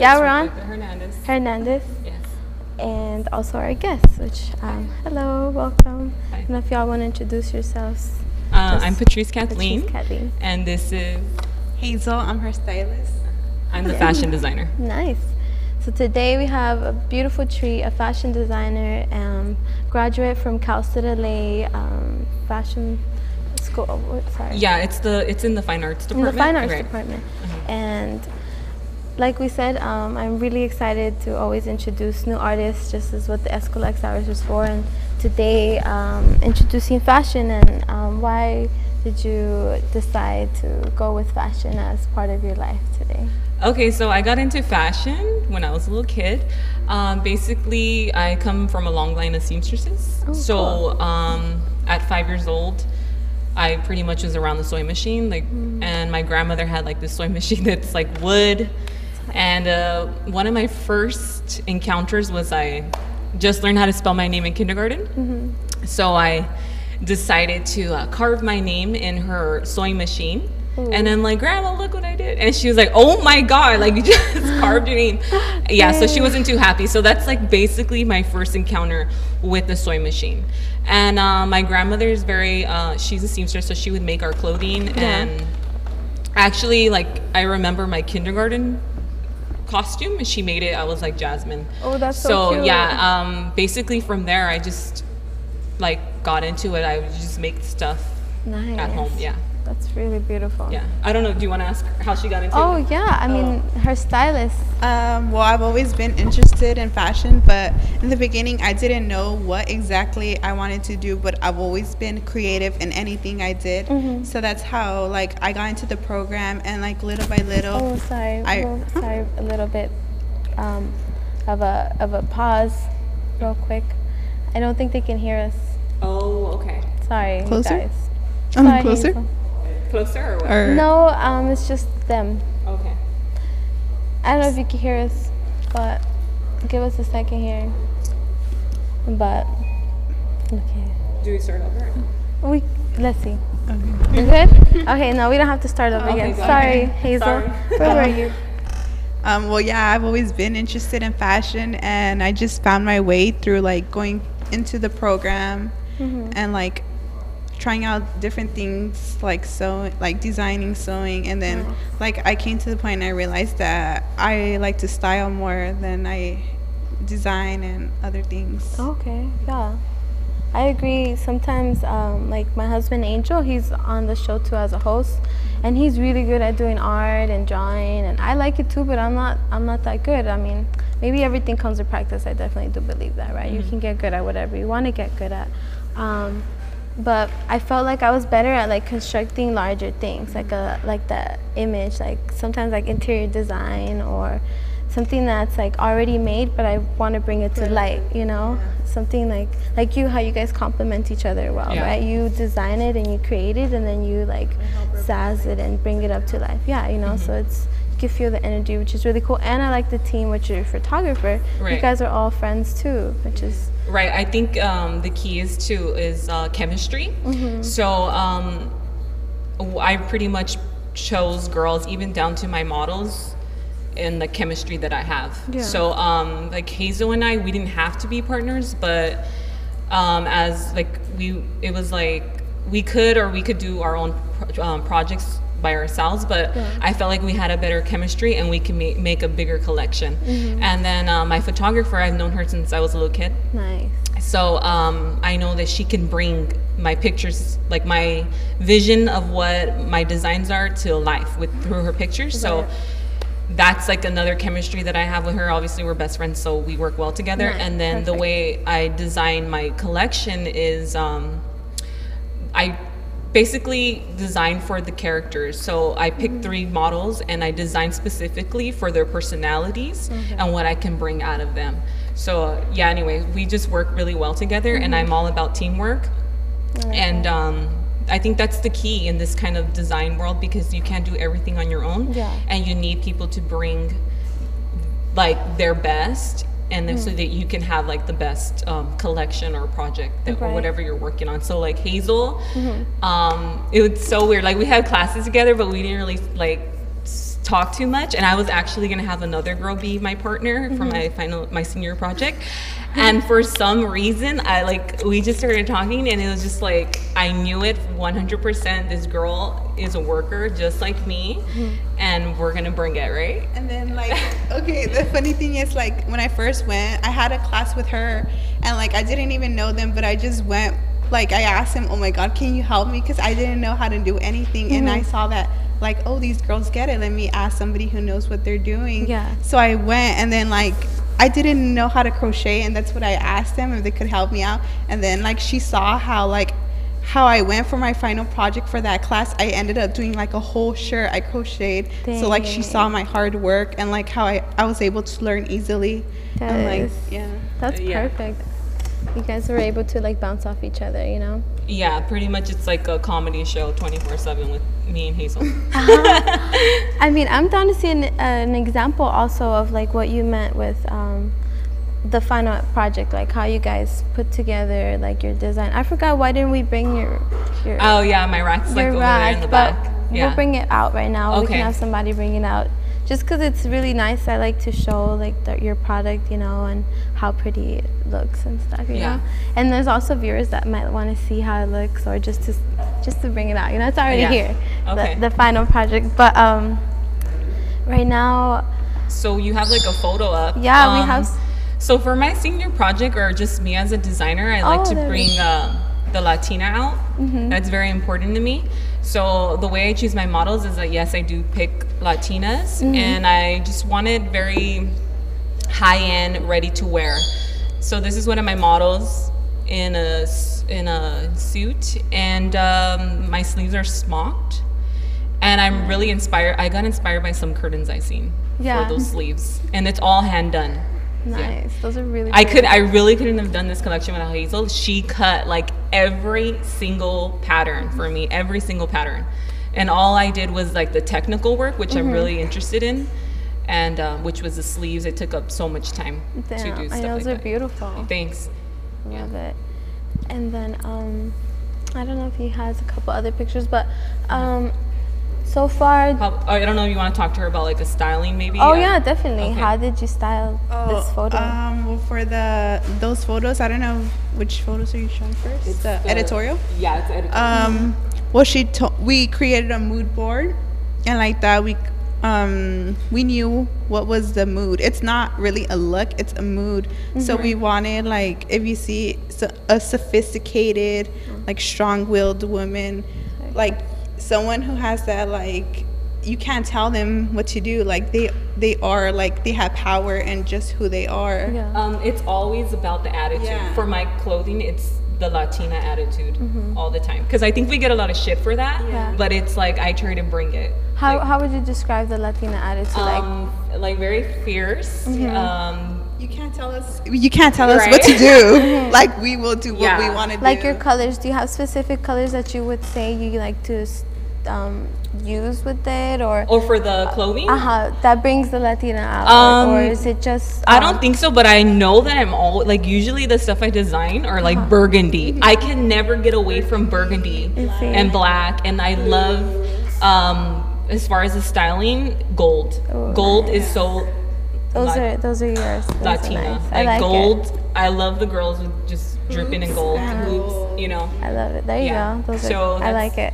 Yeah, we're on. Hernandez. Hernandez. Yes. And also our guests, which, hello, welcome. Hi. And if y'all want to introduce yourselves. I'm Patrice Cathleen. Patrice Cathleen. And this is... Hazel, I'm her stylist. I'm the fashion designer. Nice. So today we have a beautiful treat, a fashion designer, graduate from Cal State LA fashion school. Sorry. Yeah, it's in the fine arts department. In the fine arts Right. department. And like we said, I'm really excited to always introduce new artists, just as what the Eskwilax Hours was for. And today, introducing fashion. And why did you decide to go with fashion as part of your life today? Okay, so I got into fashion when I was a little kid. Basically, I come from a long line of seamstresses. Oh, so cool. at 5 years old, I pretty much was around the sewing machine. And my grandmother had like this sewing machine that's like wood. And one of my first encounters was I just learned how to spell my name in kindergarten. Mm-hmm. So I decided to carve my name in her sewing machine. Ooh. And I'm like, Grandma, look what I did. And she was like, oh my God, like you just carved your name. Yeah, so she wasn't too happy. So that's like basically my first encounter with the sewing machine. And my grandmother is very, she's a seamstress, so she would make our clothing. Yeah. And actually, like, I remember my kindergarten costume, and she made it. I was like Jasmine. Oh, that's so cute. Yeah, basically from there, I just like got into it. I would just make stuff at home. Yeah. That's really beautiful. Yeah. I don't know. Do you want to ask how she got into it? Oh, yeah. I mean, her stylist. Well, I've always been interested in fashion, but in the beginning, I didn't know what exactly I wanted to do, but I've always been creative in anything I did. Mm-hmm. So that's how, like, I got into the program, and, like, little by little. Oh, sorry. Sorry, a little bit of a pause real quick. I don't think they can hear us. Oh, okay. Sorry, closer? guys. Sorry, closer? Hazel. Closer or what? No, it's just them. Okay. I don't know if you can hear us, but give us a second here. But okay. Do we start over? Let's see. Okay. You good? Okay, no, we don't have to start over again. Sorry, Hazel. Sorry. Where were you? Well, yeah, I've always been interested in fashion, and I just found my way through, like, going into the program and, like, trying out different things, like sewing, like designing, sewing, and then like I came to the point and I realized that I like to style more than I design and other things. Okay, yeah, I agree. Sometimes, like my husband Angel, he's on the show too as a host, and he's really good at doing art and drawing, and I like it too, but I'm not that good. I mean, maybe everything comes with practice. I definitely do believe that, right? You can get good at whatever you want to get good at. But I felt like I was better at like constructing larger things, like the image, like sometimes like interior design or something that's like already made, but I want to bring it to light, you know? Something like you, how you guys complement each other well, right? You design it and you create it, and then you like sazz it and bring it up to life. Yeah, you know, so you can feel the energy, which is really cool. And I like the team, which you're a photographer. Right. You guys are all friends too, which is... Right. I think the key is chemistry. Mm-hmm. So I pretty much chose girls, even down to my models, in the chemistry that I have. Yeah. So like Hazel and I, we didn't have to be partners, but as like it was like we could do our own projects by ourselves, but I felt like we had a better chemistry and we can make a bigger collection. Mm-hmm. And then my photographer, I've known her since I was a little kid. Nice. So I know that she can bring my pictures, like my vision of what my designs are, to life through her pictures. So that's like another chemistry that I have with her. Obviously we're best friends, so we work well together. Nice. And then the way I design my collection is I basically design for the characters. So I pick 3 models and I design specifically for their personalities and what I can bring out of them. So yeah, anyway, we just work really well together, and I'm all about teamwork. And I think that's the key in this kind of design world, because you can't do everything on your own, and you need people to bring like their best, and then so that you can have like the best collection or project or whatever you're working on. So like Hazel, it was so weird. Like we had classes together, but we didn't really like talk too much, and I was actually gonna have another girl be my partner for my senior project. And for some reason, we just started talking, and it was just like, I knew it 100%. This girl is a worker just like me, and we're gonna bring it, right? And then okay, the funny thing is, when I first went, I had a class with her, and I didn't even know them, but I just went. I asked him, oh my God, can you help me? Because I didn't know how to do anything, and I saw that. Oh, these girls get it. Let me ask somebody who knows what they're doing. Yeah. So I went, and then I didn't know how to crochet, and that's what I asked them if they could help me out. And then she saw how I went for my final project for that class. I ended up doing a whole shirt I crocheted. Dang. So she saw my hard work and how I was able to learn easily. And That's perfect. You guys were able to bounce off each other, you know? Yeah, pretty much it's like a comedy show 24/7 with me and Hazel. I mean, I'm down to see an example also of what you meant with the final project, how you guys put together your design. I forgot, why didn't we bring your oh yeah, my rack's over there in the back. Yeah. We'll bring it out right now. Okay. We can have somebody bring it out. Just because it's really nice. I like to show your product, and how pretty it looks and stuff, you know. And there's also viewers that might want to see how it looks, or just to bring it out. It's already here, the final project. But right now. So you have a photo up. Yeah, we have. So for my senior project, or just me as a designer, I like to bring the Latina out. That's very important to me. So the way I choose my models is that, yes, I do pick Latinas, and I just wanted very high-end, ready to wear. So this is one of my models in a suit, and my sleeves are smocked, and I'm really inspired. I got inspired by some curtains I seen for those sleeves, and it's all hand done. Nice. Those are really I really couldn't have done this collection without Hazel. She cut every single pattern for me, every single pattern. And all I did was the technical work, which I'm really interested in, and which was the sleeves. It took up so much time to do stuff those are beautiful. Thanks. Love it. And then I don't know if he has a couple other pictures, but so far, I don't know if you want to talk to her about a styling maybe. Oh yeah, definitely. Okay. How did you style this photo? Well, for those photos, I don't know which photos are you showing first. It's the editorial. Yeah, it's editorial. Well, we created a mood board, and we knew what was the mood. It's not really a look; it's a mood. So we wanted if you see a sophisticated, strong-willed woman, someone who has that you can't tell them what to do. They are they have power and just who they are. It's always about the attitude. Yeah. For my clothing, it's the Latina attitude all the time, because I think we get a lot of shit for that, but it's I try to bring it. How would you describe the Latina attitude? Very fierce. You can't tell us. You can't tell us what to do. We will do what we want to do. Your colors. Do you have specific colors that you would say you like to use with it, or for the clothing? That brings the Latina out, or is it just? I don't think so, but I know that I'm all usually the stuff I design are burgundy. I can never get away from burgundy and black, and I love as far as the styling, gold. Gold is so. Those are yours. Those Latina. Are nice. I like gold. It. I love the girls with just dripping in gold hoops, I love it. There you go. I like it.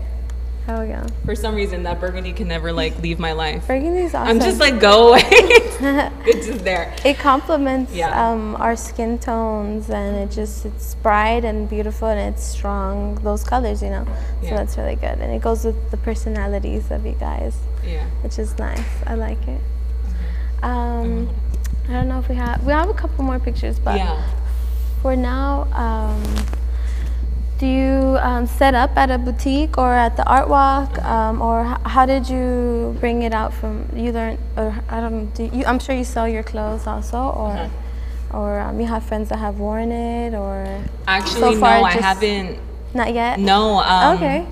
There we go. For some reason, that burgundy can never leave my life. Burgundy's awesome. I'm just go away. It's just there. It complements our skin tones, and it's bright and beautiful, and it's strong. Those colors, So that's really good, and it goes with the personalities of you guys. Yeah. Which is nice. I like it. I don't know if we have a couple more pictures, but for now, do you set up at a boutique or at the art walk, or how did you bring it out from? You learned, or I don't know. I'm sure you sell your clothes also, or you have friends that have worn it, or actually no, I haven't. Not yet. No. Okay.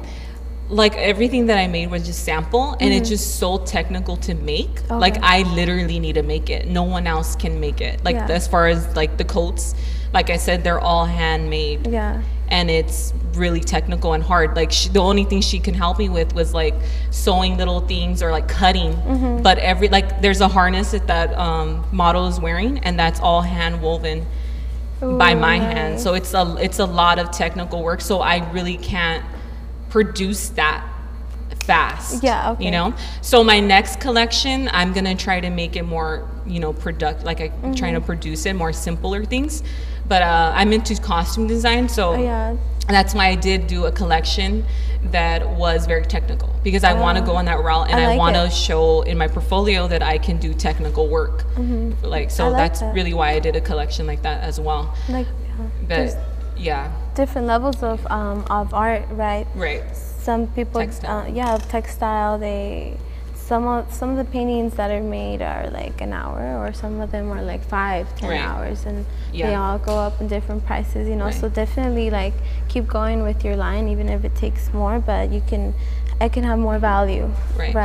Everything that I made was just sample, and it's just so technical to make. I literally need to make it. No one else can make it. As far as the coats, like I said, they're all handmade. Yeah. and it's really technical and hard. Like the only thing she can help me with was like sewing little things or like cutting. But there's a harness that model is wearing, and that's all hand woven by my hand. So it's a lot of technical work. So I really can't produce that fast. Yeah, okay. You know? So my next collection, I'm gonna try to make it more, you know, I'm trying to produce it more simpler things. But I'm into costume design, so that's why I did do a collection that was very technical, because I want to go on that route, and I want to show in my portfolio that I can do technical work. That's really why I did a collection like that as well. But different levels of art, right? Right. Some people, textile. Some of the paintings that are made are like an hour, or some of them are like 5-10 hours, and they all go up in different prices, you know. So definitely like keep going with your line, even if it takes more, but it can have more value. Right.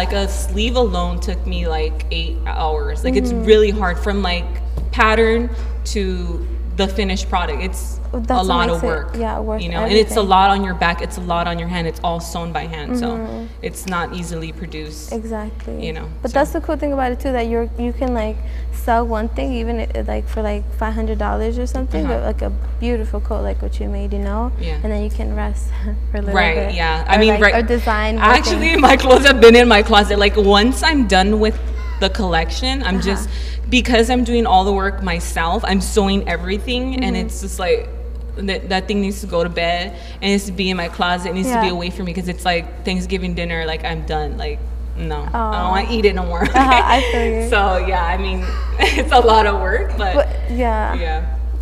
Like a sleeve alone took me like 8 hours. Like it's really hard from like pattern to the finished product. It's a lot of work. You know, everything. And it's a lot on your back, it's a lot on your hand, it's all sewn by hand, so it's not easily produced. Exactly. You know. But that's the cool thing about it too, that you can like sell one thing even like for like $500 or something, but like a beautiful coat like what you made, you know. And then you can rest for a little bit. I mean, or design. Actually, my clothes have been in my closet. Like once I'm done with the collection, I'm just, because I'm doing all the work myself, I'm sewing everything, and it's just like that thing needs to go to bed, and it needs to be in my closet, it needs to be away from me, because it's like Thanksgiving dinner, like I'm done, like no, I don't want to eat it no more. I feel you. So I mean, it's a lot of work, but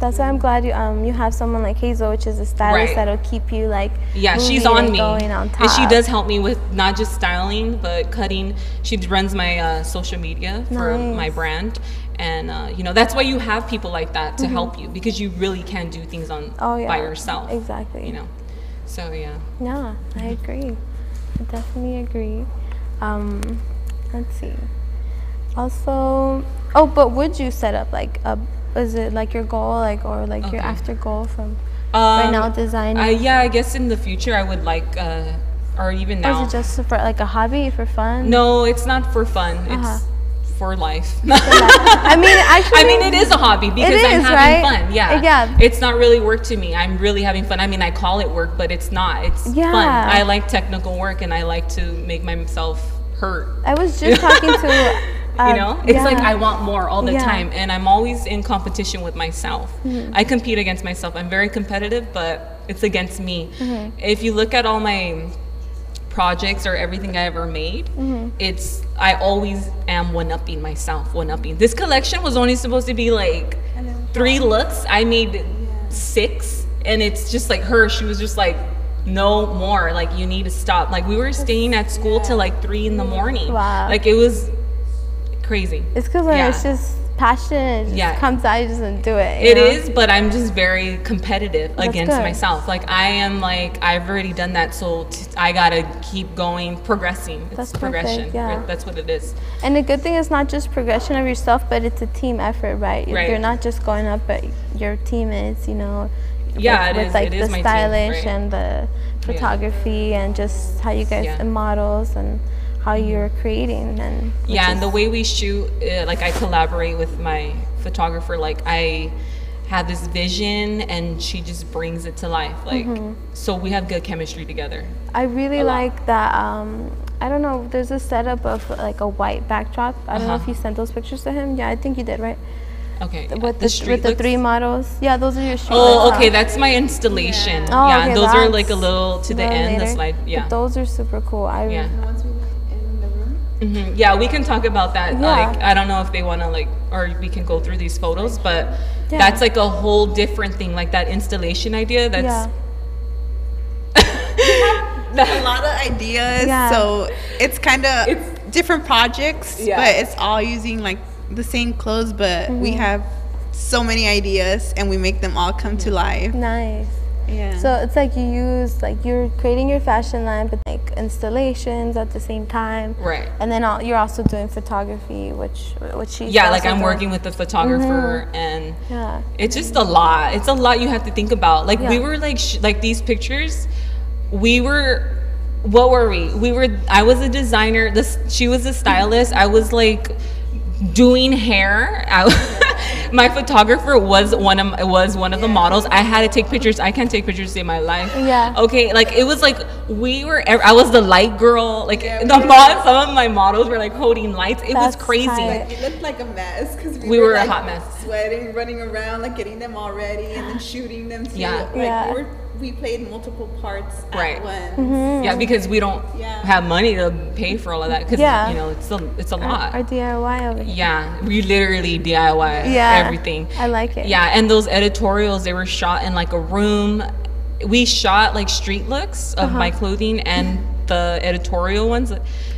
that's why I'm glad you have someone like Hazel, which is a stylist that'll keep you like she's on me, going on top. And she does help me with not just styling but cutting. She runs my social media for my brand, and you know, that's why you have people like that to help you, because you really can't do things by yourself. Exactly. You know, so I agree. I definitely agree. Let's see. Also, but would you set up like is it like your goal, like, or like your after goal from right now designing? I guess in the future I would like, or even now. Or is it just for like a hobby, for fun? No, it's not for fun. It's for life. I mean, actually, I mean, it is a hobby because I'm having fun. Yeah. It's not really work to me. I'm really having fun. I mean, I call it work, but it's not. It's fun. I like technical work, and I like to make myself hurt. I was just talking to. You know, it's like I want more all the time, and I'm always in competition with myself. I compete against myself. I'm very competitive, but it's against me. If you look at all my projects or everything I ever made, I always am one-upping myself, one-upping. This collection was only supposed to be like 3 looks. I made 6, and it's just like she was just like, no more, like you need to stop. Like we were staying at school till like 3 in the morning. Wow. Like it was crazy. It's because when it's just passion, it just comes out, you just do it. It is, but I'm just very competitive against myself. Like I am like, I've already done that, so I gotta keep going, progressing. It's progression. That's what it is. And the good thing is not just progression of yourself, but it's a team effort, right? You're not just going up, but your team is, you know, with like the stylish and the photography and just how you guys the models and how you're creating. And and the way we shoot, like I collaborate with my photographer. Like I have this vision and she just brings it to life, like so we have good chemistry together. I really like that. I don't know, there's a setup of like a white backdrop. I don't know if you sent those pictures to him. I think you did, right? Okay. With the 3 models. Yeah, those are your street looks. Okay, that's my installation. Okay, those are like a little to the end, the slide. But those are super cool. Yeah, we can talk about that. Like, I don't know if they want to like, or we can go through these photos, but that's like a whole different thing. Like that installation idea. That's a lot of ideas. So it's kind of different projects, but it's all using like the same clothes, but we have so many ideas and we make them all come to life. Nice. Yeah. So it's like you use, like, you're creating your fashion line, but like installations at the same time. Right. And then you're also doing photography, which she's Yeah, like also I'm doing. working with the photographer, and Yeah. it's just a lot. It's a lot you have to think about. Like we Yeah. were like these pictures. We were. What were we? I was a designer. She was a stylist. I was like doing hair. My photographer was one of the models. I had to take pictures. I can't take pictures in my life. Yeah. Okay. Like it was like I was the light girl. Like some of my models were like holding lights. It was That's crazy. tight. It looked like a mess because We were a like, hot mess. sweating, running around, like getting them all ready, and then shooting them too. Yeah. Like Yeah. we played multiple parts Right. at once. Mm-hmm. Yeah, because we don't have money to pay for all of that. Because Yeah. you know it's a lot. Our DIY of it. Yeah, we literally DIY Yeah. everything. I like it. Yeah, and those editorials, they were shot in like a room. We shot like street looks of my clothing and the editorial ones,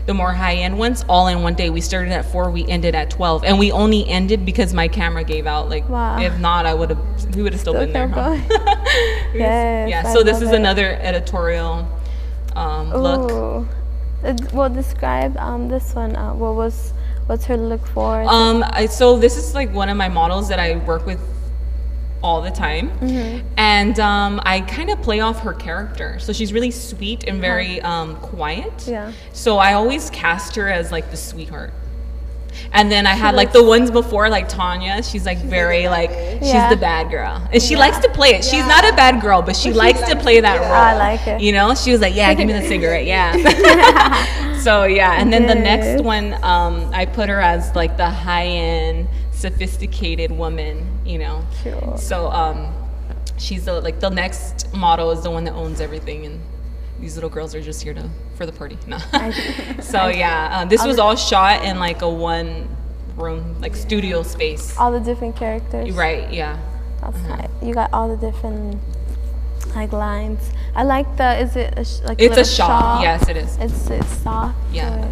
the more high-end ones, all in one day. We started at 4, we ended at 12, and we only ended because my camera gave out. Like, Wow. if not, we would have still been there. Huh? Yes, Yeah. I So this love is it. another editorial look. Ooh. Well, describe this one. What's her look for? So this is like one of my models that I work with all the time, and I kind of play off her character. So she's really sweet and very quiet. Yeah. So I always cast her as like the sweetheart. And then I had like the ones before, like Tanya. She's like very like she's Yeah. the bad girl, and she likes to play it. She's not a bad girl, but she likes to play that role. I like it. You know, she was like, "Yeah, give me the cigarette." Yeah. So yeah, and then the next one, I put her as like the high-end, sophisticated woman. You know. Sure. So she's like the next model is the one that owns everything, and these little girls are just here for the party. No. So yeah, this was all shot in like a one room, like studio space. All the different characters. Right, yeah. That's tight. You got all the different like lines. I like is it like It's little a shawl. Yes, it is. It's soft. Yeah. or-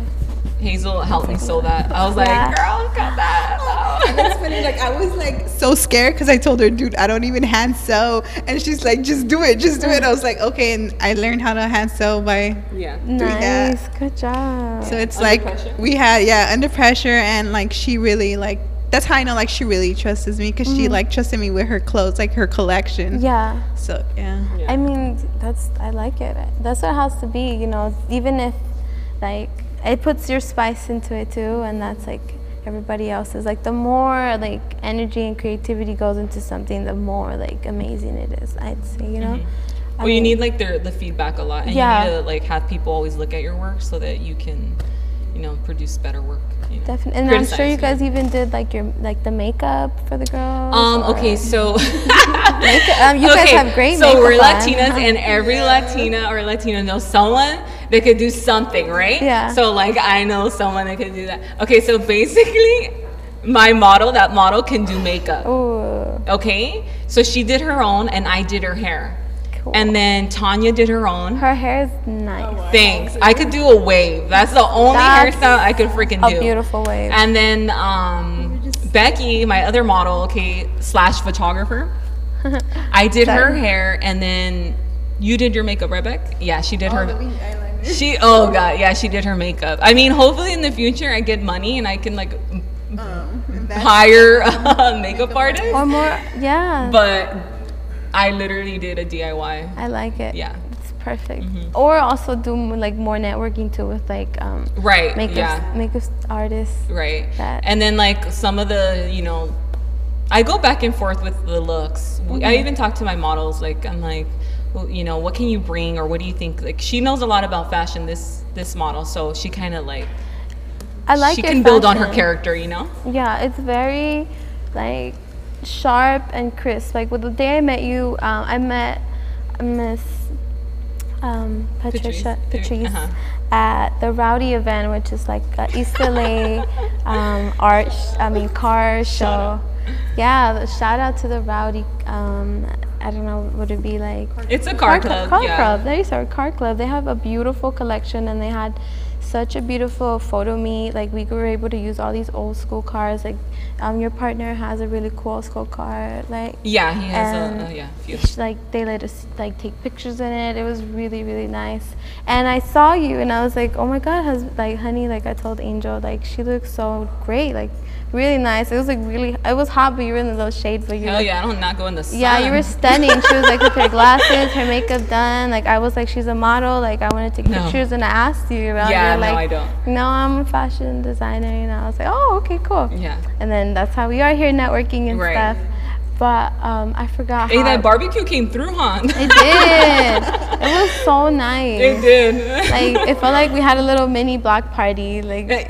Hazel helped me sew that. I was like, Yeah. girl, cut that And out. it's funny, like I was like so scared because I told her, dude, I don't even hand sew, and she's like, just do it. I was like, okay, and I learned how to hand sew by Yeah. doing that. Nice. Good job. So it's Under like pressure? we had under pressure, and like she really like that's how I know like she really trusts me because she like trusted me with her clothes, like her collection. Yeah. So yeah. I mean, I like it. That's what it has to be, you know, even if, like, it puts your spice into it too, and that's, like, everybody else's. Like, the more, like, energy and creativity goes into something, the more, like, amazing it is, I'd say, you know? Well, you need like the feedback a lot, and Yeah. you need to like have people always look at your work so that you can, you know, produce better work. You know? Definitely. And I'm sure you Criticize, guys even did, like, the makeup for the girls. Okay, so You guys have great so we're makeup on. Latinas, and every Latina or Latino knows someone that could do something, right? Yeah. So like I know someone that could do that. Okay, so basically, that model can do makeup. Ooh. Okay, so she did her own, and I did her hair, Cool. and then Tanya did her own. Her hair is nice. Thanks. I could do a wave. That's the only That's hairstyle I could freaking do. A beautiful wave. And then Becky, my other model, / photographer, I did her hair, and then you did your makeup, right, Beck? Yeah, she did her. She did her makeup. I mean, hopefully in the future I get money and I can like hire a makeup artist. Or more, yeah. But I literally did a DIY. I like it. Yeah. It's perfect. Or also do like more networking too with like Right. makeup artists. Right. That- And then like some of the, you know, I go back and forth with the looks. I even talk to my models. Like I'm like, well, you know, what can you bring, or what do you think? Like she knows a lot about fashion. This model, so she kind of like. I like she your can build on her fashion. character, you know. Yeah, it's very like sharp and crisp. Like with the day I met you, I met Miss Patrice Uh-huh. at the Rowdy event, which is like a East LA car show. Yeah, shout out to the Rowdy. I don't know, would it be like It's a car club. Car yeah. club. There you go, car club. They have a beautiful collection, and they had such a beautiful photo meet. Like we were able to use all these old school cars. Like your partner has a really cool old school car. Like Yeah, he has a few. like they let us like take pictures in it. It was really, really nice. And I saw you and I was like, oh my God, honey, like I told Angel, like she looks so great, like really nice. It was like really, it was hot, but you were in the little shade. But you Hell yeah, I don't not go in the sun. Yeah, you were stunning. She was like with her glasses, her makeup done. Like I was like, she's a model. Like I want to take pictures, and I asked you about. Yeah, you're like, no, I don't. No, I'm a fashion designer. And I was like, oh, okay, cool. Yeah. And then that's how we are here networking and stuff. But I forgot. Hey, that barbecue came through, huh? It did. It was so nice. It did. Like it felt like we had a little mini block party. Like it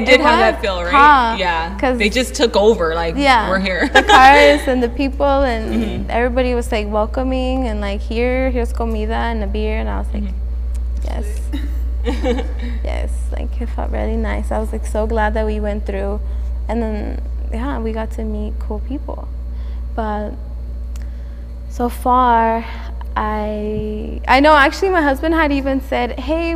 did have that feel, right? Huh? Yeah. Because they just took over. Like we're here. The cars and the people and everybody was like welcoming and like here's comida and a beer, and I was like, yes, yes. Like it felt really nice. I was like so glad that we went through, and then we got to meet cool people. But so far, I know actually my husband had even said, hey,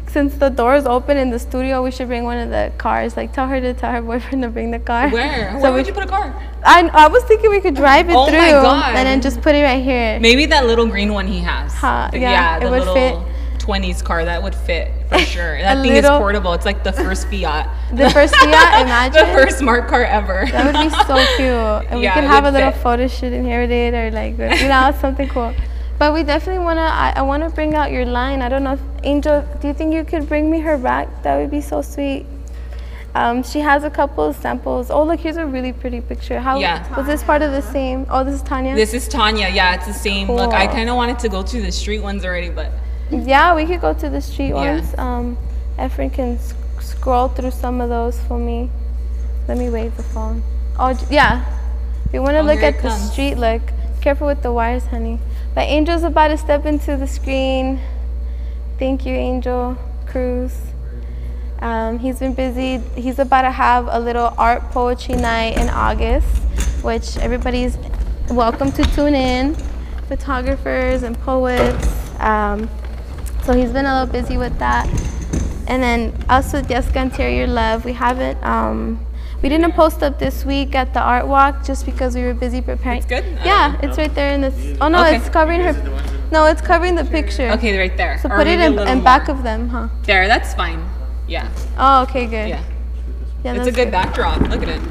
since the door's open in the studio, we should bring one of the cars. Like tell her boyfriend to bring the car. Where? So Where would you put a car? I was thinking we could drive it through my God. and then just put it right here. Maybe that little green one he has. Yeah, the it would little fit. 20s car, that would fit for sure. That thing is portable. It's like the first Fiat. The first Fiat, imagine. The first smart car ever. That would be so cute. And we could have a little photo shoot in here with it, or like, something cool. But we definitely want to, I want to bring out your line. I don't know if, Angel, do you think you could bring me her back? That would be so sweet. She has a couple of samples. Oh, look, here's a really pretty picture. Was this part of the same? Oh, this is Tanya? This is Tanya. Yeah, it's the same. Cool. Look, I kind of wanted to go to the street ones already, but. Yeah, we could go to the street ones. Efren can scroll through some of those for me. Let me wave the phone. Oh, yeah. If you want to look at the street look, careful with the wires, honey. But Angel's about to step into the screen. Thank you, Angel Cruz. He's been busy. He's about to have a little art poetry night in August, which everybody's welcome to tune in. Photographers and poets. So he's been a little busy with that. And then us with Jessica Interior Love, we haven't, we didn't post up this week at the art walk just because we were busy preparing. It's good? Yeah, it's right there in this. Oh no, it's covering her. No, it's covering the picture. Okay, right there. So put it in back of them, huh? There, that's fine. Yeah. Oh, okay, good. Yeah. It's a good backdrop. Look at it.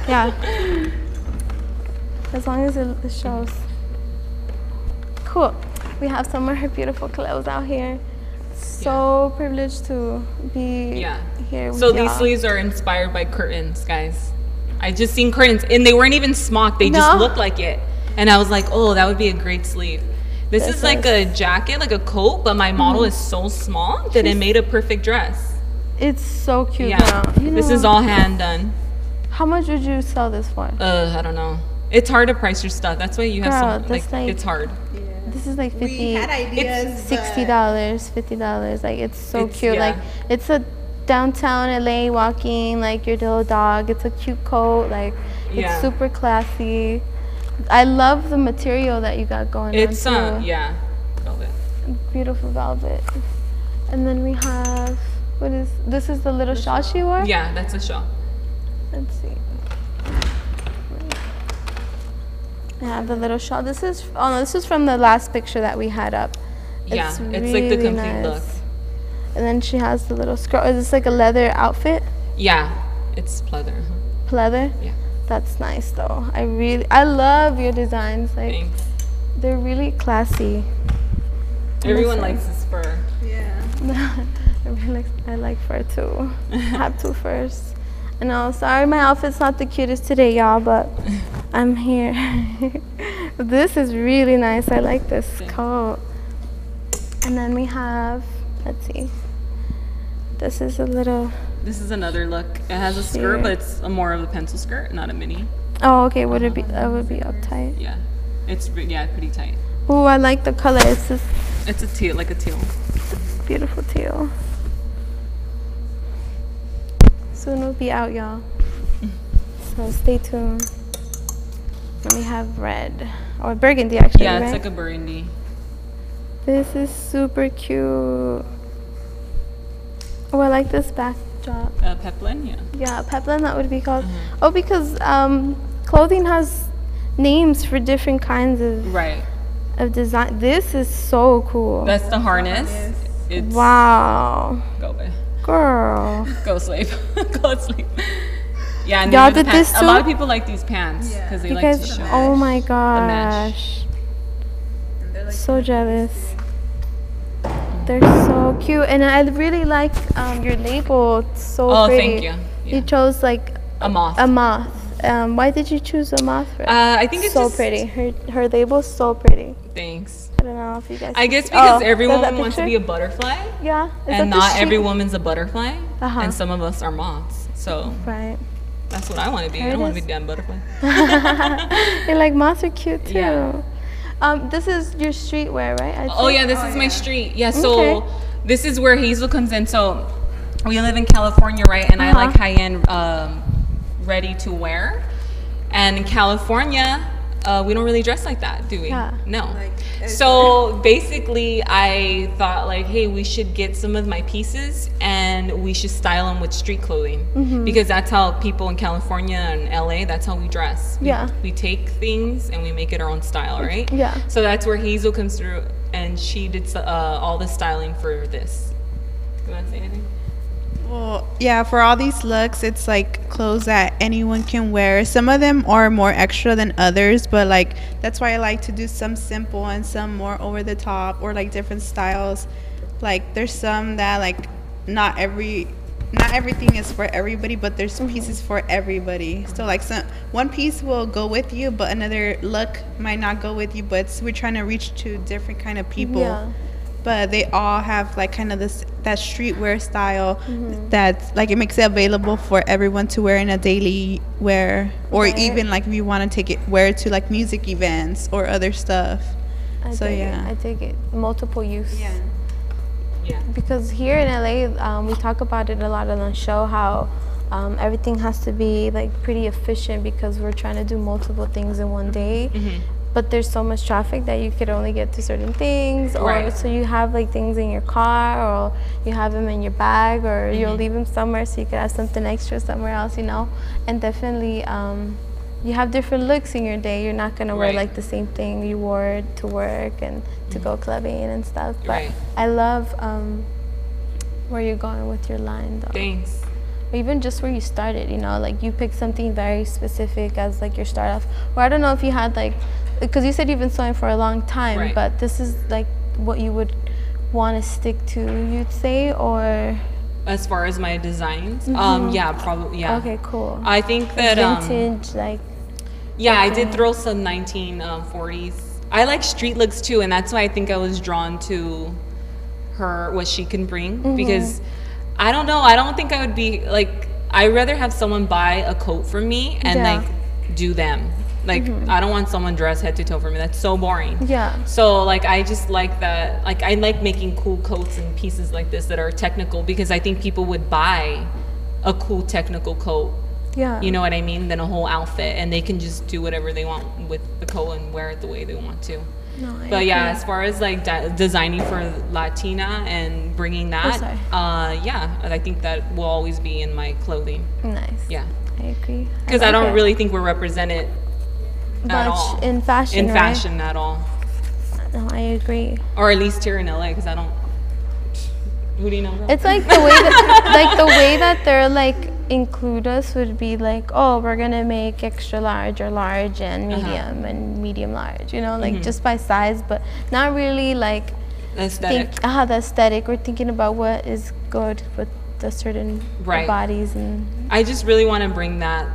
Yeah. As long as it shows. Cool. We have some of her beautiful clothes out here. So privileged to be here with So these sleeves are inspired by curtains, guys. I just seen curtains, and they weren't even smocked. They just looked like it. And I was like, oh, that would be a great sleeve. This is like a jacket, like a coat, but my model is so small that it made a perfect dress. It's so cute. Yeah. This is all hand done. How much would you sell this for? I don't know. It's hard to price your stuff. That's why you have some, like, it's hard. This is like 50. We had ideas. It's $60, $50. Like it's so cute. Like it's a downtown LA walking. Like your little dog. It's a cute coat. Like it's super classy. I love the material that you got going on. It's velvet. Beautiful velvet. And then we have this is the little shawl she wore? Yeah, that's a shawl. Let's see. I have the little shawl. This is from the last picture that we had up. It's like the complete look. And then she has the little skirt. Is this like a leather outfit? Yeah, it's pleather. Pleather? Yeah. That's nice though. I love your designs. Like, thanks. They're really classy. Everyone likes this fur. Yeah. I like fur too. I have 2 furs. I know, sorry my outfit's not the cutest today, y'all, but I'm here. This is really nice. I like this coat. And then we have, let's see. This is another look. It has a skirt, but it's more of a pencil skirt, not a mini. Oh, okay. That would be uptight. Yeah. It's pretty tight. Oh, I like the color. It's a teal, like a teal. Beautiful teal. Soon it'll be out, y'all. So stay tuned. Then we have red or burgundy, actually. Yeah, it's right? like a burgundy. This is super cute. Oh, I like this backdrop. Peplin, yeah. Yeah, peplin, that would be called. Oh, because clothing has names for different kinds of Right. of design. This is so cool. That's the harness. It's Wow. Go away. Girl. Go sleep. Go sleep. Yeah, and Y'all these are the did pants. this A lot of too? people like these pants because they You like guys, to show. oh my mesh. gosh. And they're, like, So jealous. They're so cute. And I really like your label. It's so Oh, pretty. thank you. Yeah. You chose like A moth. a moth. Why did you choose a moth? I think it's so just, pretty. Her label's so pretty. Thanks. I don't know if you guys. I can guess see- because oh, every is that woman wants to picture? be a butterfly, Yeah. Is that and the not sheep? every woman's a butterfly, Uh-huh. and some of us are moths. So Right. that's what I want to be. There I it don't want to is. be a damn butterfly. You're like moths are cute too. Yeah. This is your streetwear, right? I Oh think? yeah, this is my street. Yeah, so Okay. this is where Hazel comes in. So we live in California, right? And I like high-end ready to wear. And in California, we don't really dress like that, do we? Yeah. No. Like, So basically, I thought like, hey, we should get some of my pieces and we should style them with street clothing because that's how people in California and LA, that's how we dress. Yeah. We take things and we make it our own style, right? Yeah. So that's where Hazel comes through, and she did all the styling for this. You want to say anything? Well, yeah, for all these looks, it's like clothes that anyone can wear. Some of them are more extra than others, but like that's why I like to do some simple and some more over the top or like different styles. Like there's some that like not everything is for everybody, but there's pieces for everybody. So like one piece will go with you, but another look might not go with you, but we're trying to reach to different kind of people. Yeah. But they all have like kind of that streetwear style that's like it makes it available for everyone to wear in a daily wear, or Right. even like if you want to wear it to like music events or other stuff. I So, dig yeah. it. I dig it. Multiple use. Yeah. Because here in LA, we talk about it a lot on the show how everything has to be like pretty efficient because we're trying to do multiple things in one day. But there's so much traffic that you could only get to certain things, or Right. so you have like things in your car, or you have them in your bag, or you'll leave them somewhere so you could have something extra somewhere else, you know. And definitely, you have different looks in your day. You're not gonna wear Right. like the same thing you wore to work and to go clubbing and stuff. But Right. I love where you're going with your line, though. Thanks. Even just where you started, you know, like you picked something very specific as like your start off. Or I don't know if you had like, because you said you've been sewing for a long time, Right. but this is like what you would want to stick to, you'd say, or As far as my designs, yeah, probably, yeah. okay, cool. I think that Vintage, like yeah, I did throw some 1940s. I like street looks too, and that's why I think I was drawn to her, what she can bring, because I don't know, I don't think I would be like, I'd rather have someone buy a coat from me and Yeah. like do them. Like I don't want someone dressed head to toe for me. That's so boring. yeah, So like I just like that, like I like making cool coats and pieces like this that are technical, because I think people would buy a cool technical coat, yeah. you know what I mean, than a whole outfit, and they can just do whatever they want with the coat and wear it the way they want to. No, I But yeah, agree. as far as like designing for Latina and bringing that, sorry. yeah, I think that will always be in my clothing. Nice. Yeah, I agree. because I like don't it. really think we're represented at all Much in fashion, in right? fashion at all. No, I agree. Or at least here in LA, because I don't. Who do you know? Girl? It's like the way that, like the way that they're like include us would be like, oh, we're gonna make extra large or large and medium and medium large, you know, like just by size, but not really like Aesthetic. the aesthetic. We're thinking about what is good with the certain Right. bodies and I just really want to bring that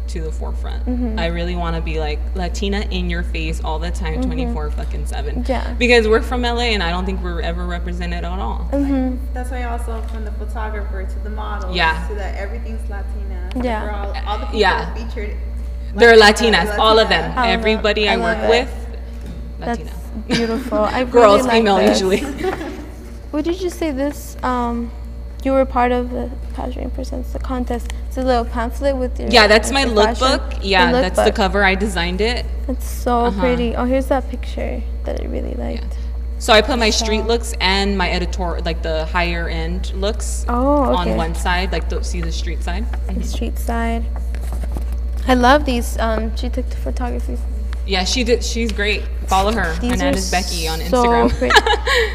to the forefront. I really want to be like Latina in your face all the time, 24/7. Yeah. Because we're from LA, and I don't think we're ever represented at all. That's why also from the photographer to the model, Yeah. to that everything's Latina. Yeah. For all the people Yeah. featured. They're Latinas, all of them. I love it. Everybody I I work love it. with, that's Latina. beautiful. I really Girls, like female this. usually. What did you say this? You were part of the Pageant Presents the contest. It's a little pamphlet with your Yeah, that's my with your fashion. lookbook. Yeah, that's the lookbook. cover. I designed it. It's so pretty. Oh, here's that picture that I really liked. So I put my street looks and my editor, like the higher end looks, on one side, like see the street side. The street side. I love these. She took the photography. Yeah, she did. She's great. Follow her. Hernandez Becky on Instagram. Pretty.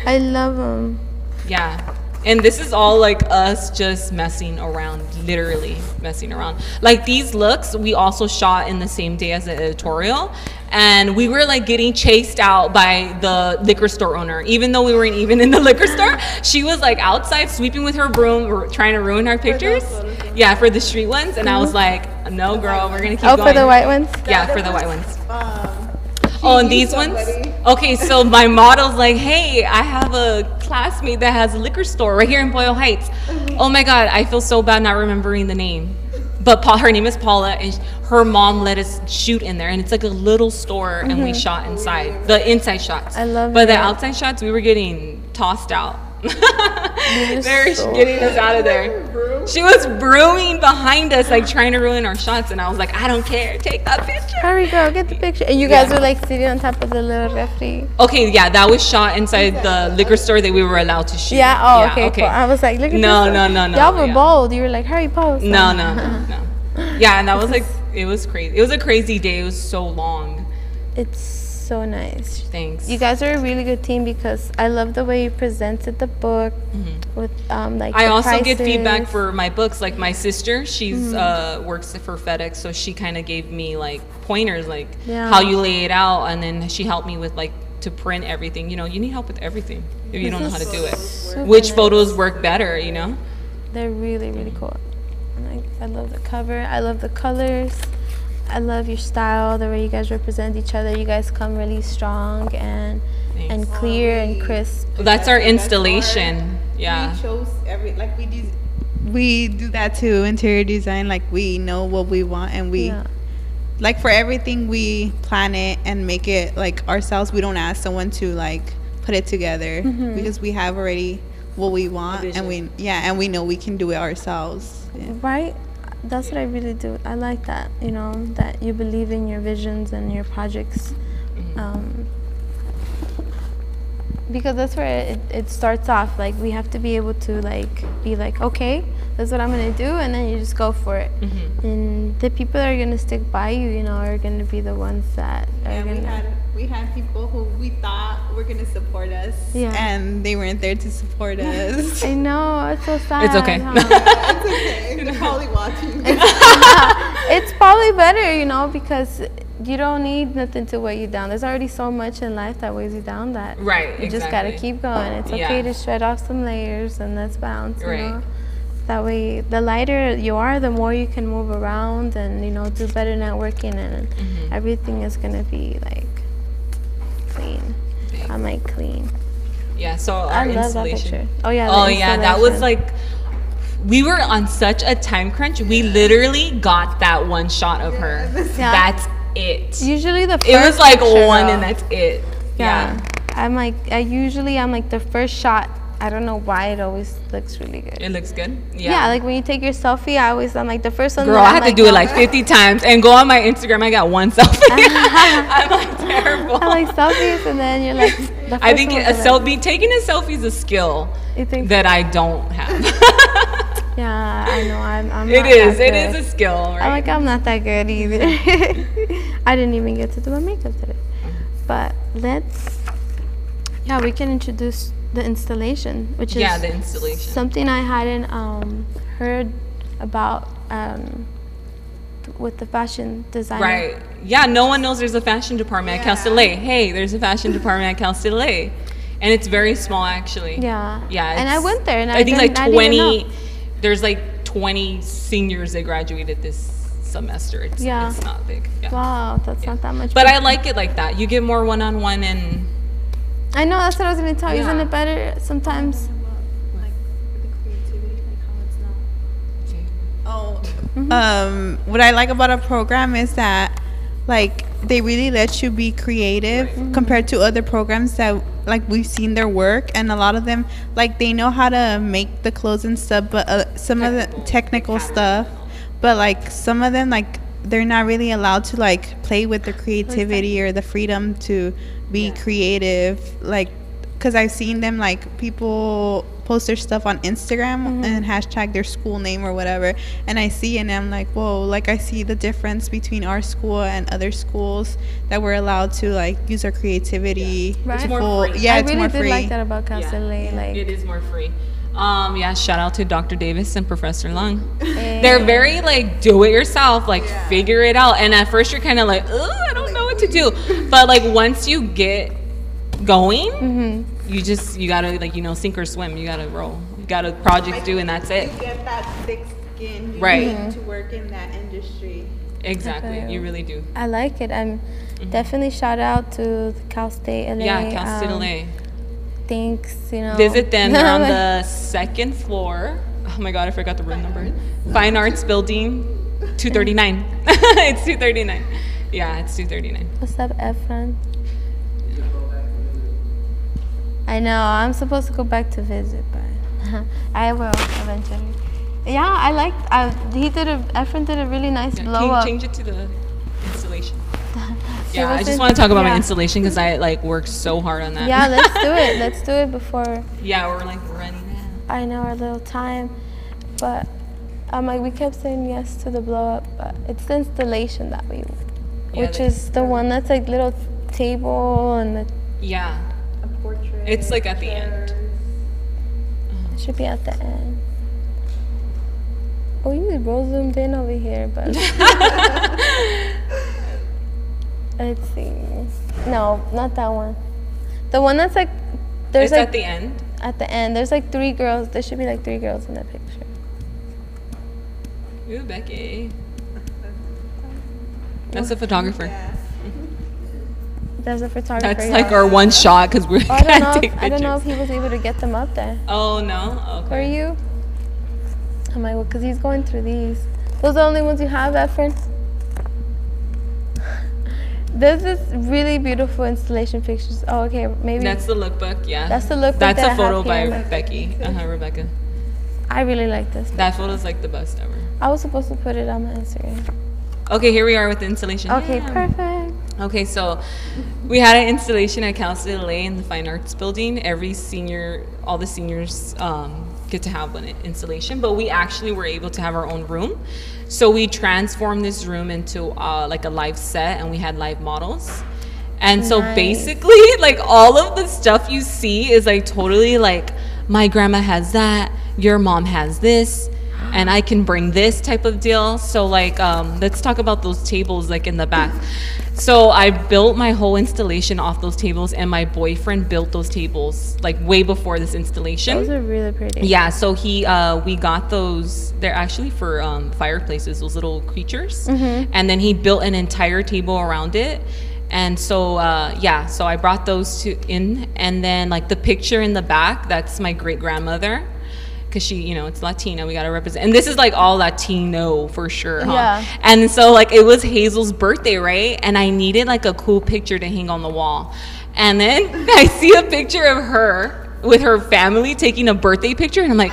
I love them. Yeah. And this is all like us just messing around, literally messing around. Like these looks, we also shot in the same day as the editorial. And we were like getting chased out by the liquor store owner. Even though we weren't even in the liquor store, she was like outside sweeping with her broom, trying to ruin our pictures. Yeah, for the street ones. And I was like, no, girl, we're going to keep going. Oh, for the white ones? Yeah, for the white ones. Oh, and these ones? Okay, so my model's like, hey, I have a classmate that has a liquor store right here in Boyle Heights. Oh my God, I feel so bad not remembering the name. But her name is Paula, and her mom let us shoot in there. And it's like a little store, and we shot inside. The inside shots. I love it. But the outside shots, we were getting tossed out. They're getting us out of there. She was brooming behind us, like trying to ruin our shots, and I was like, I don't care, take that picture. Hurry, girl, get the picture. And you guys were like sitting on top of the little refree. Okay, yeah, that was shot inside the liquor store that we were allowed to shoot. Yeah, okay. Cool. I was like, look at no. Y'all were bold. You were like, hurry, post. No. Yeah, and that was like, it was crazy. It was a crazy day. It was so long. It's so nice. Thanks. You guys are a really good team because I love the way you presented the book with like I the also prices. get feedback for my books. Like my sister, she's works for FedEx, so she kind of gave me like pointers, like how you lay it out, and then she helped me with like to print everything. You know, you need help with everything if you don't know how to do it. Which photos work better, you know? They're really, really cool. And I love the cover. I love the colors. I love your style, the way you guys represent each other. You guys come really strong and clear and crisp. That's our installation. Yeah. We chose we do that too, interior design. Like we know what we want, and we like for everything we plan it and make it like ourselves. We don't ask someone to like put it together because we have already what we want, and we know we can do it ourselves. Yeah. Right? That's what I really do. I like that, you know, that you believe in your visions and your projects. Because that's where it starts off. Like, we have to be able to, like, be like, okay, that's what I'm going to do, and then you just go for it. And the people that are going to stick by you, you know, are going to be the ones that are going to... We had people who we thought were going to support us, and they weren't there to support us. I know, it's so sad. It's okay. Huh? It's okay. They're probably watching. It's probably better, you know, because you don't need nothing to weigh you down. There's already so much in life that weighs you down that you just got to keep going. It's okay to shred off some layers and let's bounce, you know. That way, the lighter you are, the more you can move around and, you know, do better networking, and everything is going to be, like, clean. I'm, like, clean. Yeah, so our I love installation. that picture. Oh, yeah, that was, like, we were on such a time crunch. We literally got that one shot of her. That's it. Usually the first it was like picture, one and that's it. I'm like I'm like the first shot. I don't know why it always looks really good. It looks good. Yeah, like when you take your selfie, I'm like the first one. Girl, I had to do it like 50 times and go on my Instagram. I got one selfie. I'm like terrible. I like selfies, and then you're like. The I think taking a selfie is a skill that I don't have. Yeah, I know. I'm. It is a skill, right? I'm not that good either. I didn't even get to do my makeup today. But we can introduce the installation, which is the installation. Something I hadn't heard about with the fashion designer. Right. Yeah, no one knows there's a fashion department at Cal Stylist. Hey, there's a fashion department at Cal Stylist. And it's very small, actually. Yeah. And I went there, and I think like 20. There's like 20 seniors that graduated this semester. It's not big. Yeah. Wow, that's not that much. But I like it like that. You get more one-on-one, and I know, that's what I was going to tell you. Isn't it better sometimes? Like the creativity, like how it's not. What I like about a program is that like they really let you be creative compared to other programs that like we've seen their work, and a lot of them like they know how to make the clothes and stuff, but some of the technical stuff, but like some of them like they're not really allowed to like play with the creativity or the freedom to be creative, like because I've seen them, like, people post their stuff on Instagram and hashtag their school name or whatever, and I see and I'm like, whoa, like, I see the difference between our school and other schools, that we're allowed to, like, use our creativity. Right. It's more free. Yeah, I it's really more did free. like that about Cal State LA. Like, it is more free. Yeah, shout out to Dr. Davis and Professor Lung. They're very, like, do it yourself, like, figure it out. And at first you're kind of like, I don't know what to do. But, like, once you get going, you gotta, like, you know, sink or swim. You gotta roll. You got a project due, and that's it. You get that thick skin. Right. Need to work in that industry. Exactly. Okay. You really do. I like it. I'm definitely shout out to the Cal State LA. Yeah, Cal State LA. Thanks, you know. Visit them. They're on the second floor. Oh my God, I forgot the room number. Fine Arts Building, 239. It's 239. Yeah, it's 239. What's up, Efron? I know, I'm supposed to go back to visit, but I will eventually. Yeah, I liked. Efron did a really nice blow Can you up. change it to the installation? She Yeah, I wasn't- just want to talk about my yeah. installation because I, like, worked so hard on that. Yeah, let's do it. Let's do it before Yeah, we're, like, running out. I know our little time. But like, we kept saying yes to the blow up, but it's the installation that we, which is the one that's like little table and the, Yeah, A portrait. it's, like, at the end. it should be at the end. Oh, you roll zoomed in over here, but let's see. No, not that one. The one that's like, there's It's like at the end. at the end. There's like 3 girls. There should be like 3 girls in that picture. Ooh, Becky. That's a photographer. There's a photographer. That's like our one shot because we I don't can't know. take I don't know if pictures. he was able to get them up there. Oh no. Okay. For you? I'm like, well, because he's going through these. Those are the only ones you have, Efren? There's this really beautiful installation pictures. Oh, okay, maybe. That's the lookbook. Yeah. That's the lookbook That's that I a photo have by here. Becky. Rebecca. I really like this. That photo's like the best ever. I was supposed to put it on my Instagram. Okay, here we are with the installation. Okay, Yeah. perfect. Okay, so we had an installation at Cal State LA in the Fine Arts Building. All the seniors get to have an installation, but we actually were able to have our own room. So we transformed this room into like a live set, and we had live models. And so Nice. basically, like, all of the stuff you see is like totally like, my grandma has that, your mom has this, and I can bring this type of deal. So like, let's talk about those tables like in the back. So I built my whole installation off those tables, and my boyfriend built those tables like way before this installation. Those are really pretty. Yeah, so we got those. They're actually for fireplaces, those little creatures. And then he built an entire table around it. And so so I brought those in, and then like the picture in the back, that's my great grandmother, because she, you know, it's Latina, we gotta represent. And this is like all Latino for sure, huh? Yeah. And so like it was Hazel's birthday, right? And I needed like a cool picture to hang on the wall. And then I see a picture of her with her family taking a birthday picture, and I'm like,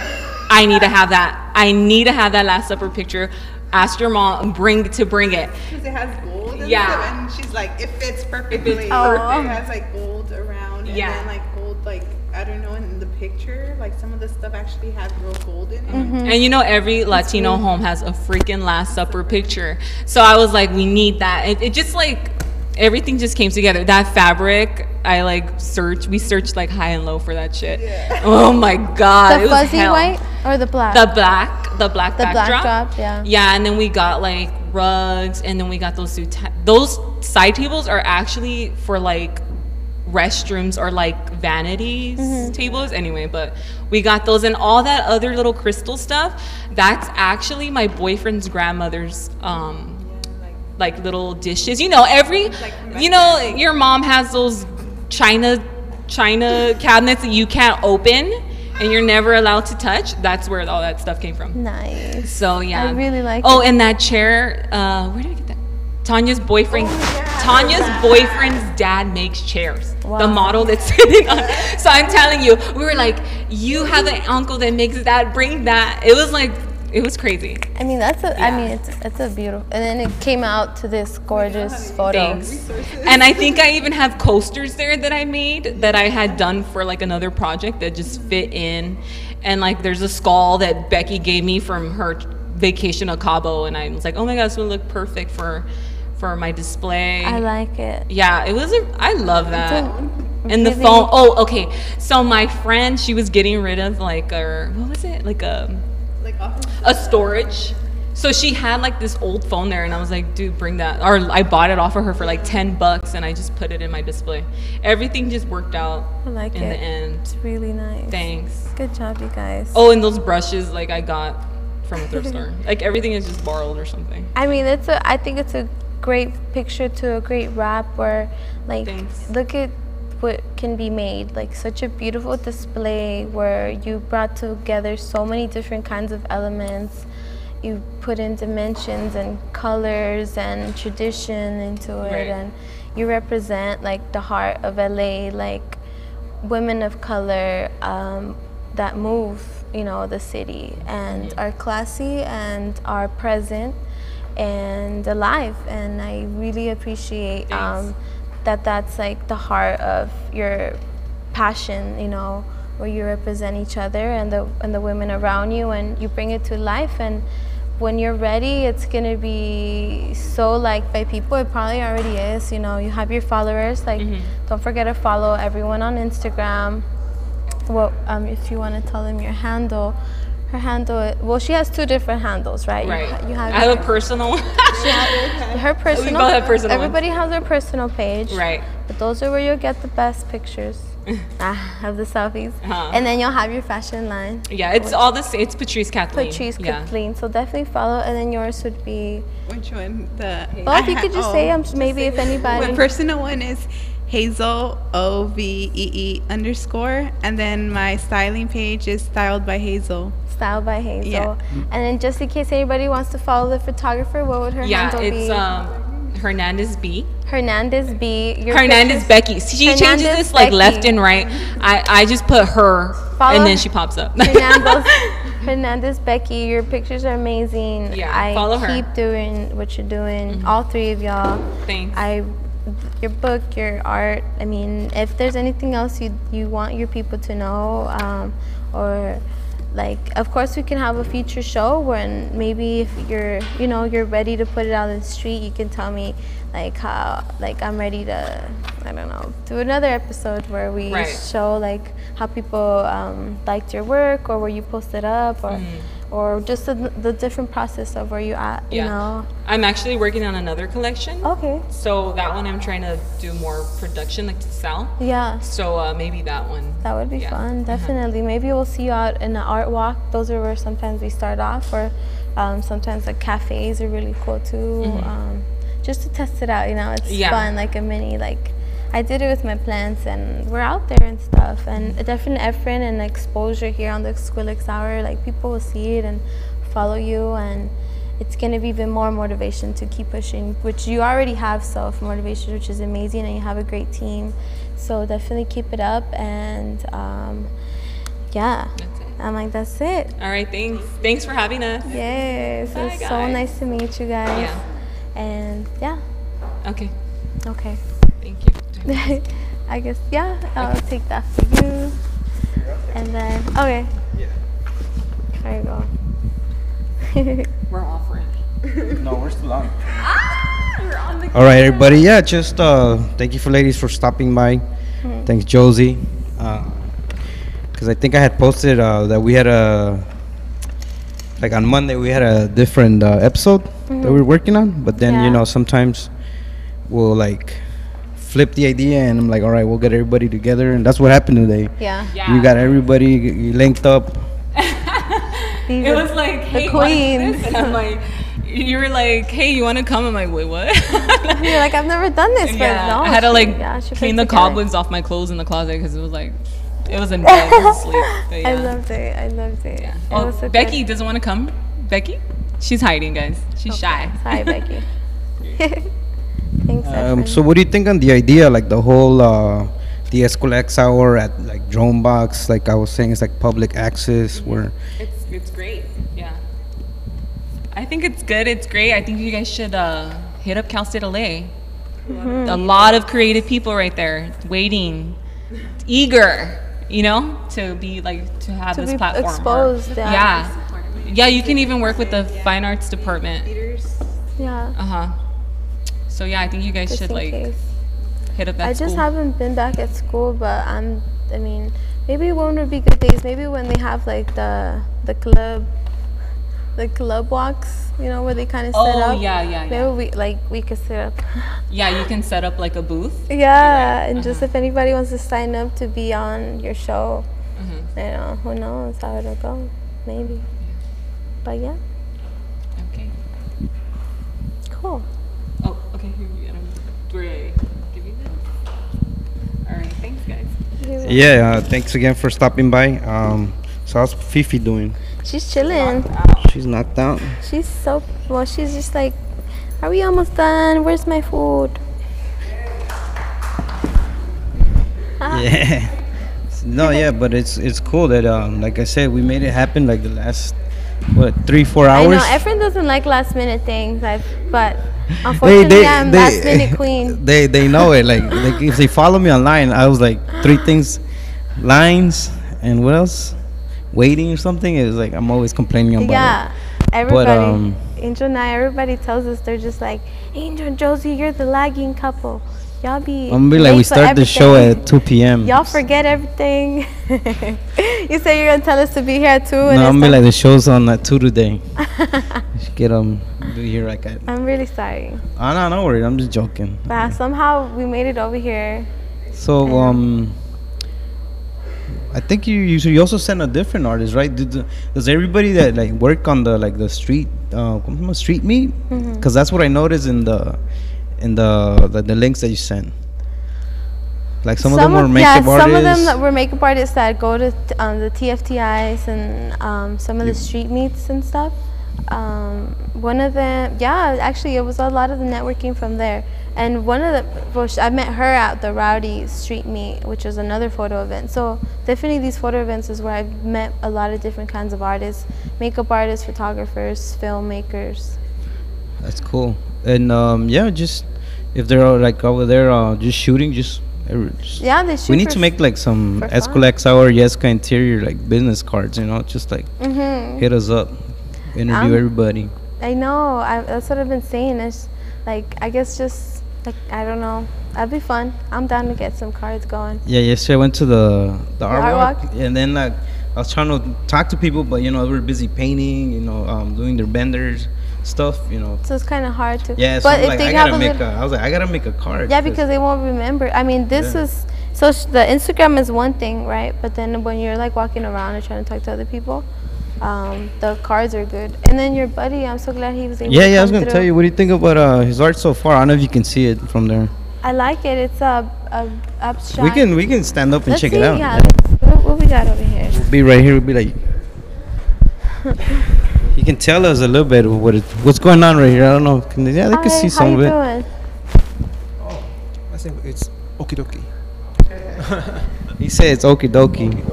I need to have that. I need to have that Last Supper picture. Ask your mom bring it. Because it has gold and Yeah. stuff, and she's like, it fits perfectly. perfect. It has like gold around, and Yeah. then like gold, like, I don't know, in the picture, like some of the stuff actually has real gold in it. And you know, every Latino home has a freaking Last Supper picture. So I was like, we need that. It just like, everything just came together. That fabric, I like we searched like high and low for that shit. Yeah. Oh my God. The it was fuzzy hell. white or the black? The black The black backdrop. drop, yeah. Yeah, and then we got like rugs, and then we got those those side tables are actually for like restrooms or like vanities tables anyway, but we got those, and all that other little crystal stuff, that's actually my boyfriend's grandmother's like little dishes. You know, you know, your mom has those china cabinets that you can't open and you're never allowed to touch. That's where all that stuff came from. Nice. So yeah, I really like Oh, it. and that chair, where did I get that? Tanya's boyfriend. yeah. Tanya's boyfriend's dad makes chairs. The Wow. model that's sitting on. So I'm telling you, we were like, you have an uncle that makes that. Bring that. It was like it was crazy. I mean, it's a beautiful, and then it came out to this gorgeous photo. Thanks. And I think I even have coasters there that I made that I had done for like another project that just fit in. And like there's a skull that Becky gave me from her vacation to Cabo, and I was like, oh my god, this would look perfect for my display. I like it. Yeah, I love that. And the phone. Oh, okay. So my friend, she was getting rid of like what was it? Like a storage. So she had like this old phone there, and I was like, dude, bring that. Or I bought it off of her for like $10, and I just put it in my display. Everything just worked out. I like in it. the end. It's really nice. Thanks. Good job, you guys. Oh, and those brushes like I got from a thrift store. Like everything is just borrowed or something. I mean, I think it's a great picture to a great wrap where like look at what can be made, like such a beautiful display where you brought together so many different kinds of elements. You put in dimensions and colors and tradition into it, and you represent like the heart of LA, like women of color that move, you know, the city and are classy and are present and alive. And I really appreciate that's like the heart of your passion, you know, where you represent each other and the women around you, and you bring it to life. And when you're ready, it's gonna be so liked by people. It probably already is, you know. You have your followers, like don't forget to follow everyone on Instagram. Well, if you want to tell them your handle. Her handle, well, she has two different handles, right? Right. You have I have a personal one. Her personal. We both have personal Everybody ones. has their personal page. Right. But those are where you'll get the best pictures of the selfies. And then you'll have your fashion line. Yeah, it's all the same. It's Patrice Cathleen. Patrice Cathleen. So definitely follow. And then yours would be. Which one? Well, if you could just say, maybe if anybody. My personal one is Hazel OVEE _, and then my styling page is Styled by Hazel. Styled by Hazel. And then just in case anybody wants to follow the photographer, what would her handle be? Yeah, it's Hernandez B. Hernandez B. Hernandez Becky. She Hernandez changes this like left and right. I just put her, and then she pops up. Hernandez Becky, your pictures are amazing. Yeah, follow her. Keep doing what you're doing, all three of y'all. Thanks. Your book, your art. I mean, if there's anything else you want your people to know, or like, of course, we can have a feature show when maybe if you're ready to put it out in the street, you can tell me like how, like I'm ready to, I don't know, do another episode where we show like how people liked your work, or where you posted up, or just the different process of where you at, you know. I'm actually working on another collection. Okay. So that one I'm trying to do more production, like to sell. Yeah. So maybe that one. That would be fun, definitely. Maybe we'll see you out in the art walk. Those are where sometimes we start off, or sometimes the cafes are really cool too. Just to test it out, you know, it's fun, like a mini, like I did it with my plants, and we're out there and stuff, and a definite effort and exposure here on the Eskwilax Hour. Like people will see it and follow you, and it's gonna be even more motivation to keep pushing, which you already have self-motivation, which is amazing, and you have a great team. So definitely keep it up, and yeah. I'm like, that's it. All right, thanks. Thanks for having us. Yes, Bye, it's guys. so nice to meet you guys. Yeah. And yeah. Okay. Thank you. I guess, I'll take that for you. And then, okay. There you go. We're off range. No, we're still on. We're on the All right, everybody. Yeah, just thank you for ladies for stopping by. Thanks, Josie. Because I think I had posted that we had like on Monday we had a different episode that we were working on. But then, you know, sometimes we'll like flip the idea, and I'm like, all right, we'll get everybody together. And that's what happened today. Yeah. You got everybody linked up. It was like, hey, the queens. and I'm like, you were like, hey, you want to come? I'm like, wait, what? You're like, I've never done this, but no. I had to like she clean put the it cobwebs off my clothes in the closet because it was like, it was in bed asleep. But I loved it. Yeah. It was so Becky good. doesn't want to come. Becky, she's hiding, guys. She's shy. Hi, Becky. Thanks. Efren. So what do you think on the idea, like the whole the Eskwilax Hour at like Dromebox? Like I was saying, it's like public access where It's great. Yeah. I think it's good. It's great. I think you guys should hit up Cal State LA. A lot of creative people right there waiting, eager, you know, to be like to have To this be platform. exposed, Yeah, you can even work with the fine arts department. Yeah. So yeah, I think you guys Just should in like case. hit up that I school. just haven't been back at school, but I mean, maybe when would be good days. Maybe when they have like the club walks, you know, where they kind of set up. Yeah. Maybe we could set up. Yeah, you can set up like a booth. Yeah, and just if anybody wants to sign up to be on your show, you know, who knows how it'll go. Maybe. But yeah. Okay. Cool. Oh, okay. Here we go. Do I give you this? All right. Thanks, guys. Yeah, thanks again for stopping by. So how's Fifi doing? She's chilling. She's knocked out. She's she's just like, are we almost done? Where's my food? Yeah. No, yeah, but it's cool that like I said, we made it happen like the last 3-4 I hours. know Efren doesn't like last minute things, but unfortunately I'm last minute queen. They know it. Like if they follow me online, I was like 3 things, lines, and what else? Waiting or something. It was like I'm always complaining about it. Yeah, everybody, But, Angel and I, everybody tells us they're just like, Angel and Josie, you're the lagging couple. Y'all be. I'm gonna be like, late we for start the show everything. at 2 p.m. Y'all forget everything. You say you're gonna tell us to be here at 2. And No, I'm it's gonna be like, the show's on at 2 today. Get be here like at. I'm really sorry. Oh no, don't worry. I'm just joking. But somehow we made it over here. So I think you also send a different artist, right? Does everybody that like work on the street street meet? Because that's what I noticed in the links that you sent. Like some of them were makeup artists. Some of them that were makeup artists that go to the TFTIs and some of the street meets and stuff. One of them, actually it was a lot of the networking from there. And one of I met her at the Rowdy Street Meet, which was another photo event. So definitely these photo events is where I've met a lot of different kinds of artists, makeup artists, photographers, filmmakers. That's cool. And just if they're like over there just shooting, they shoot. We need to make like some Eskwilax Hour Yeska interior like business cards, you know, just like hit us up, interview everybody. I know. That's what I've been saying. It's like, I guess just like, I don't know. That'd be fun. I'm down to get some cards going. Yeah, yesterday I went to the art walk, walk, and then like I was trying to talk to people, but you know they were busy painting, you know, doing their benders stuff, you know. So it's kind of hard to. Yeah, so but if like, they I was like, I gotta make a card. Yeah, because they won't remember. I mean, this is so the Instagram is one thing, right? But then when you're like walking around and trying to talk to other people, the cards are good. And then your buddy, I'm so glad he was able. Yeah, I was gonna tell you. What do you think about his art so far? I don't know if you can see it from there. I like it. It's abstract. We can stand up and check it out. Yeah, what we got over here? We'll be right here. We'll be like. You can tell us a little bit of what's going on right here. I don't know. They can see some of it. How you doing? Oh, I think it's okie dokie. He said it's okie dokie.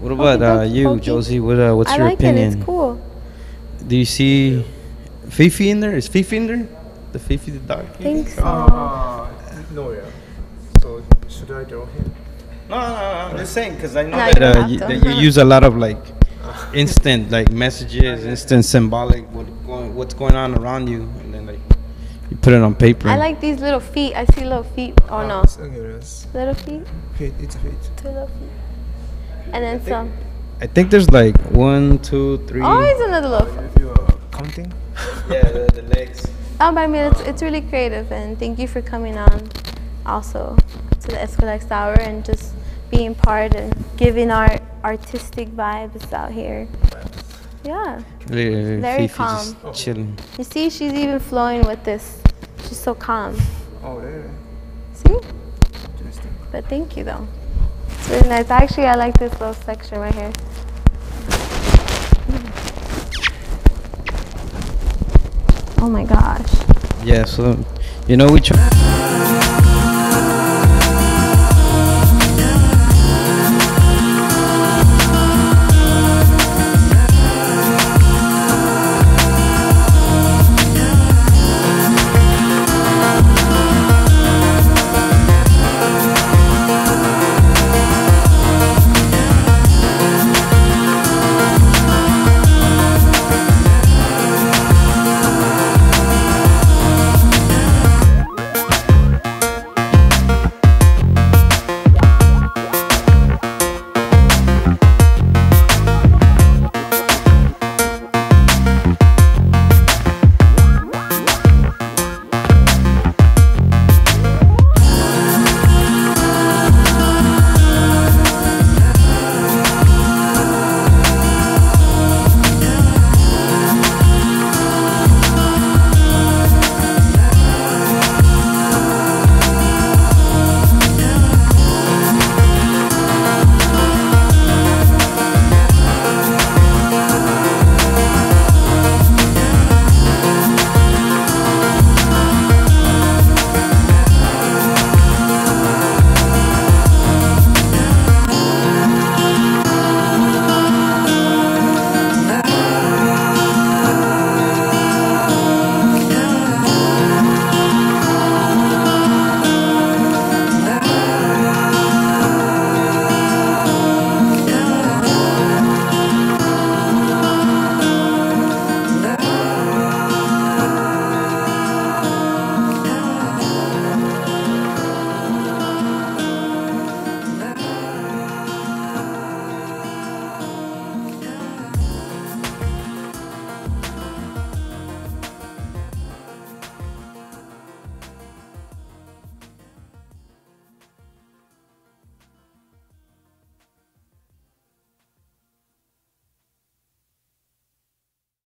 What about you, Josie? What's your opinion? I like it. It's cool. Do you see Fifi in there? Is Fifi in there? The Fifi the dog? I think so. No, yeah. So should I draw him? No, I'm just saying because I know No, you don't have to. that you use a lot of like instant like messages, instant symbolic what's going on around you, and then like you put it on paper. I like these little feet. I see little feet. Oh no, little feet. Feet, it's a feet. 2 little feet. And then some. I think there's like 1, 2, 3. Oh, here's another little foot. If you are counting. Yeah, the legs. But I mean, it's really creative, and thank you for coming on also to the Eskwilax Hour and just being part and giving our artistic vibes out here. Yeah. Very Fifi calm. just chilling. You see, she's even flowing with this. She's so calm. Oh, there. See? Interesting. But thank you, though. It's really nice. Actually, I like this little section right here. Oh my gosh. Yeah, so you know we try.